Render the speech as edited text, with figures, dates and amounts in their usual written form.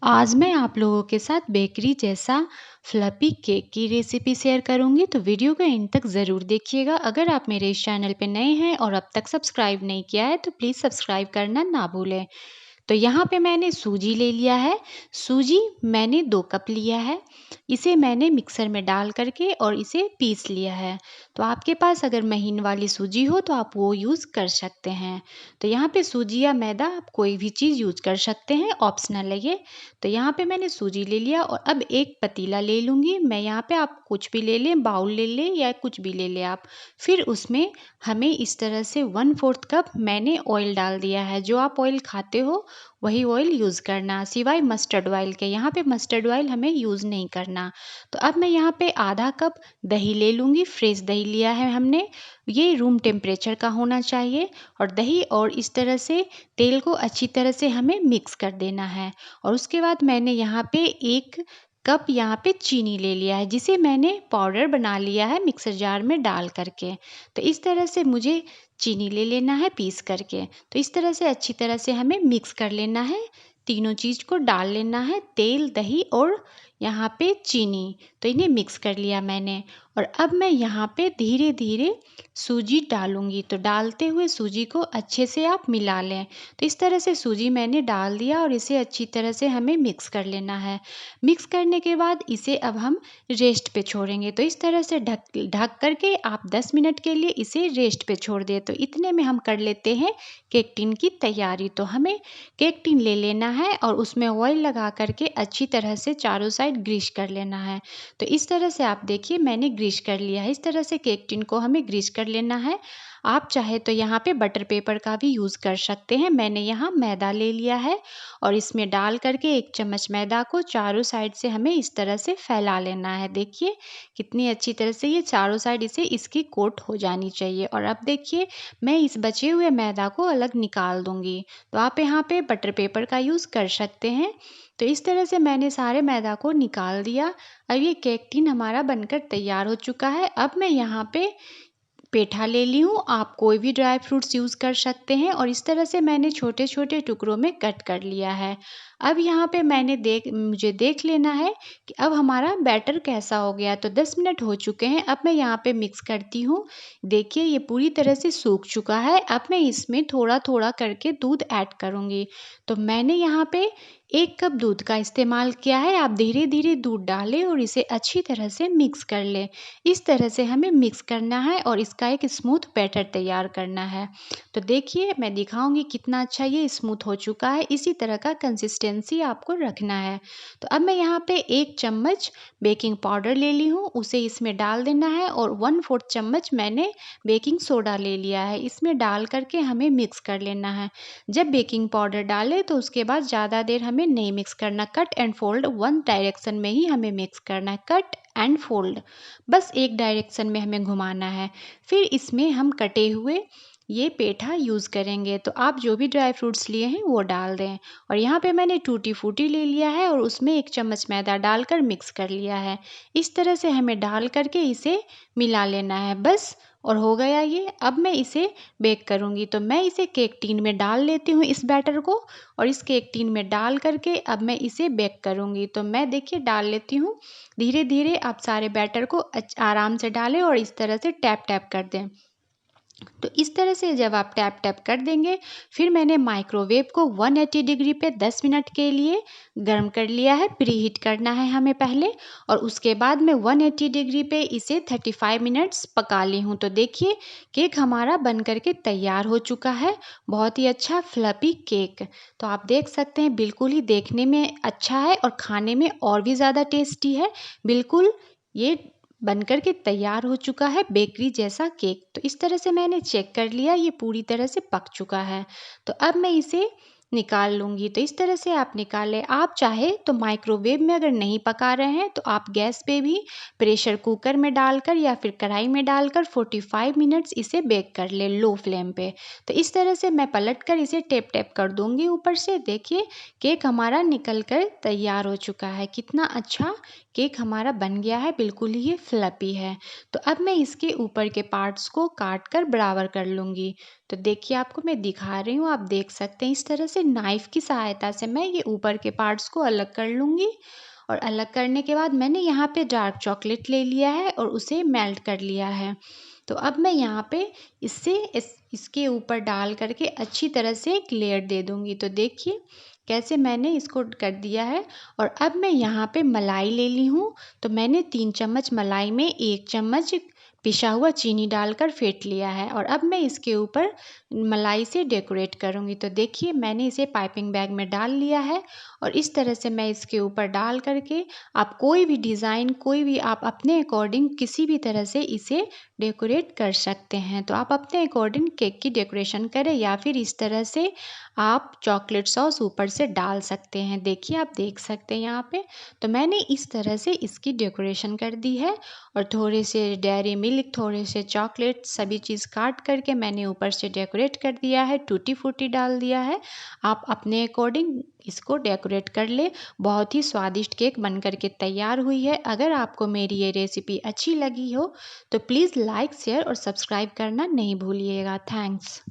आज मैं आप लोगों के साथ बेकरी जैसा फ्लफी केक की रेसिपी शेयर करूंगी, तो वीडियो को एंड तक ज़रूर देखिएगा। अगर आप मेरे इस चैनल पे नए हैं और अब तक सब्सक्राइब नहीं किया है तो प्लीज़ सब्सक्राइब करना ना भूलें। तो यहाँ पे मैंने सूजी ले लिया है। सूजी मैंने 2 कप लिया है। इसे मैंने मिक्सर में डाल करके और इसे पीस लिया है। तो आपके पास अगर महीन वाली सूजी हो तो आप वो यूज़ कर सकते हैं। तो यहाँ पे सूजी या मैदा आप कोई भी चीज़ यूज़ कर सकते हैं, ऑप्शनल है ये। तो यहाँ पे मैंने सूजी ले लिया और अब एक पतीला ले लूँगी मैं। यहाँ पे आप कुछ भी ले लें, बाउल ले लें या कुछ भी ले लें आप। फिर उसमें हमें इस तरह से 1/4 कप मैंने ऑयल डाल दिया है। जो आप ऑयल खाते हो वही ऑयल यूज़ करना, सिवाय मस्टर्ड ऑयल के। यहाँ पे मस्टर्ड ऑयल हमें यूज़ नहीं करना। तो अब मैं यहाँ पे आधा कप दही ले लूँगी। फ्रेश दही लिया है हमने। ये रूम टेम्परेचर का होना चाहिए। और दही और इस तरह से तेल को अच्छी तरह से हमें मिक्स कर देना है। और उसके बाद मैंने यहाँ पे 1 कप यहाँ पे चीनी ले लिया है, जिसे मैंने पाउडर बना लिया है मिक्सर जार में डाल करके। तो इस तरह से मुझे चीनी ले लेना है पीस करके। तो इस तरह से अच्छी तरह से हमें मिक्स कर लेना है। तीनों चीज़ को डाल लेना है, तेल, दही और यहाँ पे चीनी। तो इन्हें मिक्स कर लिया मैंने। और अब मैं यहाँ पे धीरे धीरे सूजी डालूंगी। तो डालते हुए सूजी को अच्छे से आप मिला लें। तो इस तरह से सूजी मैंने डाल दिया और इसे अच्छी तरह से हमें मिक्स कर लेना है। मिक्स करने के बाद इसे अब हम रेस्ट पे छोड़ेंगे। तो इस तरह से ढक ढक करके आप 10 मिनट के लिए इसे रेस्ट पे छोड़ दें। तो इतने में हम कर लेते हैं केक टिन की तैयारी। तो हमें केक टिन ले लेना है और उसमें ऑयल लगा करके अच्छी तरह से चारों साइड ग्रीस कर लेना है। तो इस तरह से आप देखिए मैंने ग्रीस कर लिया है। इस तरह से केक टिन को हमें ग्रीस कर लेना है। आप चाहे तो यहाँ पे बटर पेपर का भी यूज़ कर सकते हैं। मैंने यहाँ मैदा ले लिया है और इसमें डाल करके 1 चम्मच मैदा को चारों साइड से हमें इस तरह से फैला लेना है। देखिए कितनी अच्छी तरह से ये चारों साइड इसे इसकी कोट हो जानी चाहिए। और अब देखिए मैं इस बचे हुए मैदा को अलग निकाल दूंगी। तो आप यहाँ पे बटर पेपर का यूज़ कर सकते हैं। तो इस तरह से मैंने सारे मैदा को निकाल दिया। अब ये केक टिन हमारा बनकर तैयार हो चुका है। अब मैं यहाँ पे पेठा ले ली हूँ। आप कोई भी ड्राई फ्रूट्स यूज़ कर सकते हैं और इस तरह से मैंने छोटे छोटे टुकड़ों में कट कर लिया है। अब यहाँ पे मुझे देख लेना है कि अब हमारा बैटर कैसा हो गया। तो 10 मिनट हो चुके हैं। अब मैं यहाँ पे मिक्स करती हूँ। देखिए ये पूरी तरह से सूख चुका है। अब मैं इसमें थोड़ा थोड़ा करके दूध ऐड करूँगी। तो मैंने यहाँ पे 1 कप दूध का इस्तेमाल किया है। आप धीरे धीरे दूध डालें और इसे अच्छी तरह से मिक्स कर लें। इस तरह से हमें मिक्स करना है और इसका एक स्मूथ बैटर तैयार करना है। तो देखिए मैं दिखाऊंगी कितना अच्छा ये स्मूथ हो चुका है। इसी तरह का कंसिस्टेंसी आपको रखना है। तो अब मैं यहाँ पे 1 चम्मच बेकिंग पाउडर ले ली हूँ, उसे इसमें डाल देना है। और 1/4 चम्मच मैंने बेकिंग सोडा ले लिया है, इसमें डाल करके हमें मिक्स कर लेना है। जब बेकिंग पाउडर डालें तो उसके बाद ज़्यादा देर हमें नहीं मिक्स करना। Cut and fold one direction में ही हमें मिक्स करना है। कट एंड फोल्ड, बस एक डायरेक्शन में हमें घुमाना है। फिर इसमें हम कटे हुए ये पेठा यूज़ करेंगे। तो आप जो भी ड्राई फ्रूट्स लिए हैं वो डाल दें। और यहाँ पे मैंने टूटी फूटी ले लिया है और उसमें 1 चम्मच मैदा डालकर मिक्स कर लिया है। इस तरह से हमें डाल करके इसे मिला लेना है बस। और हो गया ये। अब मैं इसे बेक करूँगी। तो मैं इसे केक टीन में डाल लेती हूँ इस बैटर को। और इस केक टीन में डाल करके अब मैं इसे बेक करूँगी। तो मैं देखिए डाल लेती हूँ। धीरे धीरे आप सारे बैटर को आराम से डालें और इस तरह से टैप टैप कर दें। तो इस तरह से जब आप टैप टैप कर देंगे, फिर मैंने माइक्रोवेव को 180 डिग्री पे 10 मिनट के लिए गर्म कर लिया है। प्री हीट करना है हमें पहले। और उसके बाद मैं 180 डिग्री पे इसे 35 मिनट्स पका ली हूँ। तो देखिए केक हमारा बन करके तैयार हो चुका है। बहुत ही अच्छा फ्लफी केक। तो आप देख सकते हैं बिल्कुल ही देखने में अच्छा है और खाने में और भी ज़्यादा टेस्टी है। बिल्कुल ये बनकर के तैयार हो चुका है बेकरी जैसा केक। तो इस तरह से मैंने चेक कर लिया ये पूरी तरह से पक चुका है। तो अब मैं इसे निकाल लूँगी। तो इस तरह से आप निकालें। आप चाहे तो माइक्रोवेव में अगर नहीं पका रहे हैं तो आप गैस पे भी प्रेशर कुकर में डालकर या फिर कढ़ाई में डालकर 45 मिनट्स इसे बेक कर ले लो फ्लेम पे। तो इस तरह से मैं पलट कर इसे टेप टेप कर दूँगी ऊपर से। देखिए केक हमारा निकल कर तैयार हो चुका है। कितना अच्छा केक हमारा बन गया है। बिल्कुल ही ये फ्लफी है। तो अब मैं इसके ऊपर के पार्ट्स को काट कर बराबर कर लूँगी। तो देखिए आपको मैं दिखा रही हूँ, आप देख सकते हैं इस तरह से नाइफ़ की सहायता से मैं ये ऊपर के पार्ट्स को अलग कर लूँगी। और अलग करने के बाद मैंने यहाँ पे डार्क चॉकलेट ले लिया है और उसे मेल्ट कर लिया है। तो अब मैं यहाँ पे इसके ऊपर डाल करके अच्छी तरह से एक लेयर दे दूँगी। तो देखिए कैसे मैंने इसको कर दिया है। और अब मैं यहाँ पे मलाई ले ली हूँ। तो मैंने 3 चम्मच मलाई में 1 चम्मच पिसा हुआ चीनी डालकर फेंट लिया है और अब मैं इसके ऊपर मलाई से डेकोरेट करूँगी। तो देखिए मैंने इसे पाइपिंग बैग में डाल लिया है और इस तरह से मैं इसके ऊपर डाल करके आप कोई भी डिज़ाइन, कोई भी आप अपने अकॉर्डिंग किसी भी तरह से इसे डेकोरेट कर सकते हैं। तो आप अपने अकॉर्डिंग केक की डेकोरेशन करें या फिर इस तरह से आप चॉकलेट सॉस ऊपर से डाल सकते हैं। देखिए आप देख सकते हैं यहाँ पे। तो मैंने इस तरह से इसकी डेकोरेशन कर दी है और थोड़े से डेयरी मिल्क, थोड़े से चॉकलेट सभी चीज़ काट करके मैंने ऊपर से डेकोरेट कर दिया है, टूटी फ्रूटी डाल दिया है। आप अपने अकॉर्डिंग इसको डेकोरेट कर ले। बहुत ही स्वादिष्ट केक बन कर के तैयार हुई है। अगर आपको मेरी ये रेसिपी अच्छी लगी हो तो प्लीज़ लाइक, शेयर और सब्सक्राइब करना नहीं भूलिएगा। थैंक्स।